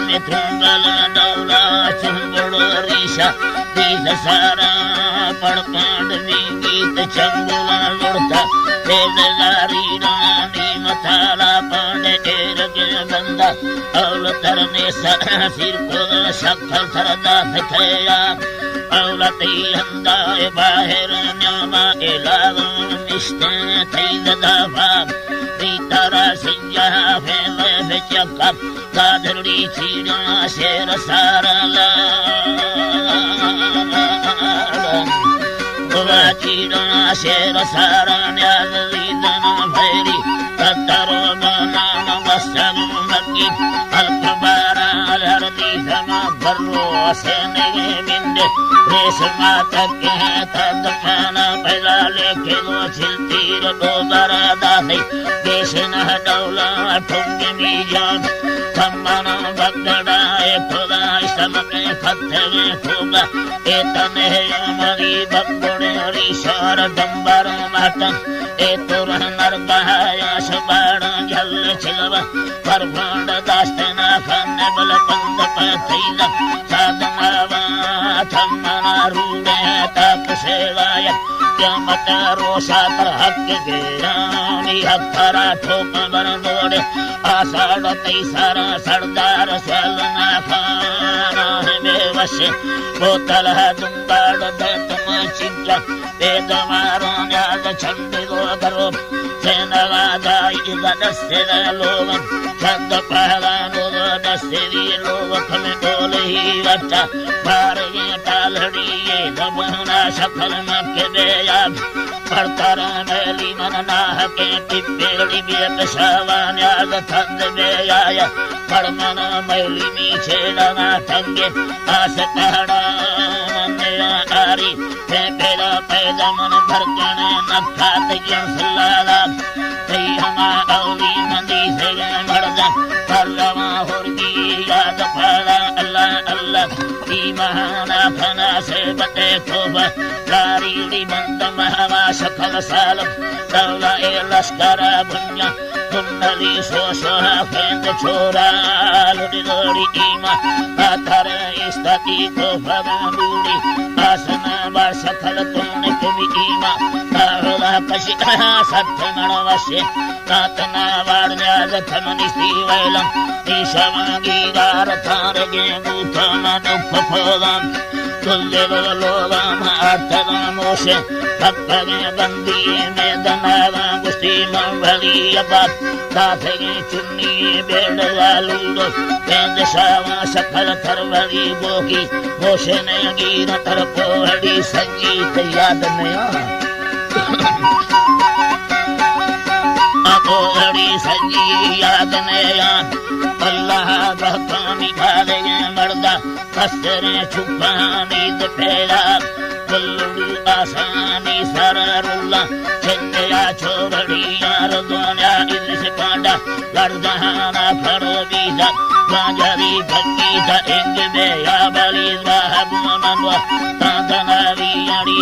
में थुंगल डौला चुंगड़ रीशा तीस सारा पड़पांड गीत चंगुला लुड़ता देवदारी रानी मथाला पांडे ढेर के बंदा अवल तरने सिर को शक्ल थरदा थकया अवलती हंदाए बाहर न्यामा एलाग निष्ठे थई ददावा तारा सिंजा फैले बेचका गाधड़ी चीड़ा शेर सारला गोवा चीड़ा शेर सारा न्यालीदना भैरी तत्तरो बना नमस्तं मक्की अल्पबारा अलहरती धमा भरो सेने बिंदे रेशमा तक तदखाना पहला लेके दो छिलतीर दो बरादा है देशन डौला ठुंगे बीजान कम्मना बगड़ाए खुदा समके खत्ते खुदा एतने यमरी बगड़े रिशार दंबर मातन ए तुरह नरगाया शबाड़ जल छिलवा परभांड दास्तना खाने बल पंद पथैला साधनावा थम्मना रूड़े तप सेवाय क्या मत रोशा तर हक गेरानी हथरा ठोक बरदोड़े आषाढ़ तैसारा सरदार स्वलना खाना है बेवश बोतल दुंगाड़ दत्मा चिंचा वेदवारों याद छंदिलो करो सेनवादाई गदस्ते लोगन छंद पहला नोद दस्तेरी लोग खमे बोले ही बच्चा बारे टालड़ी ये दबना सफल न के बेया परतरा मेली मन नाह के टिप्पेड़ी बेट सावान याद थंद बेया परमन मैली मीछे लगा थंगे आस पहाड़ा नया आरी पेड़ा पैदा मन भरकने नखात सलाला तई हमा औली मंदी से मर्दा परलवा होरगी याद पड़ा अल्लाह अल्लाह ईमान फना से बते तोबा लारीडी बंद महवा सकल साल दौला ए लश्कर बुन्या कुंडली सोहा फेंद छोरा लुड़ी लोड़ी ईमा आथर इस्ताती को भगाबूड़ी आसना बार सकल तुमने कभी ईमा ताहला पशी सत्य मनवश्य तातना वार न्याज थमनि स्तीवैलम ईशमागी गार थारगे गुथमा दुख फोलम तुल्ले लोगाम आर्थना मोशे भक्तगे बंदी में दनावा गुस्ती मंगली अबाद ताफेगे चुन्नी बेड़वा लूडो पेंद शावा सफल थरवली बोकी मोशे ने गिर तर पोहड़ी संगीत याद नया पोहड़ी संगी याद नया अल्लाह बहकामी भाले मर्दा कसरे छुपानी दफेरा कुल्लू आसानी सररुल्ला चंदया छोरड़ी यार दोन्या इस पांडा लड़दहाना फरो बीजा बाजारी भक्की दा इंग में या बली राहब मनवा तादनारी यारी